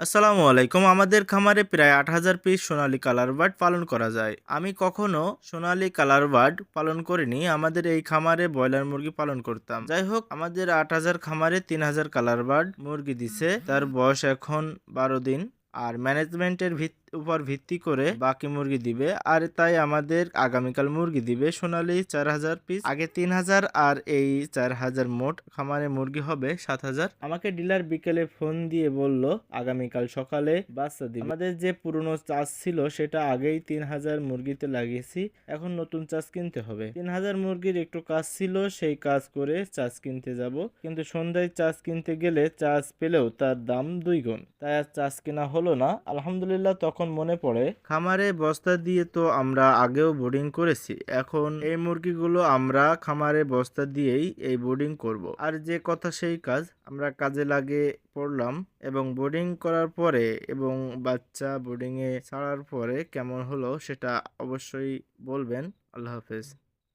আসসালামু আলাইকুম। আমাদের খামারে প্রায় ৮,০০০ পিস সোনালী কালার বার্ড পালন করা যায়। আমি কখনো সোনালী কালার বার্ড পালন করিনি। আমাদের এই খামারে ব্রয়লার মুরগি পালন করতাম। যাই হোক, আমাদের ৮,০০০ খামারে ৩,০০০ কালার বার্ড মুরগি দিছে। তার বয়স এখন ১২ দিন। আর ম্যানেজমেন্টের উপর ভিত্তি করে বাকি মুরগি দিবে। আর তাই আমাদের আগামীকাল মুরগি দিবে সোনালী ৪,০০০ পিস। আগে ৩,০০০ আর এই ৪,০০০, মোট খামারে মুরগি হবে ৭,০০০। আমাকে ডিলার বিকেলে ফোন দিয়ে বলল আগামীকাল সকালে বাচ্চা দিবে। আমাদের যে পুরনো চাষ ছিল সেটা আগেই ৩,০০০ মুরগিতে লাগিয়েছি। এখন নতুন চাষ কিনতে হবে। ৩,০০০ মুরগির একটু কাজ ছিল, সেই কাজ করে চাষ কিনতে যাব। কিন্তু সন্ধ্যায় চাষ কিনতে গেলে চাষ পেলেও তার দাম ২ গুণ। তাই আর চাষ কেনা হলো না। আলহামদুলিল্লাহ, তখন মনে পড়ে খামারে বস্তা দিয়ে তো আমরা আগেও বোর্ডিং করেছি। এখন এই মুরগিগুলো আমরা খামারে বস্তা দিয়েই এই বোর্ডিং করব। আর যে কথা সেই কাজ, আমরা কাজে লাগে পড়লাম এবং বোর্ডিং করার পরে এবং বাচ্চা বোর্ডিং এ ছাড়ার পরে কেমন হলো সেটা অবশ্যই বলবেন। আল্লাহ হাফেজ।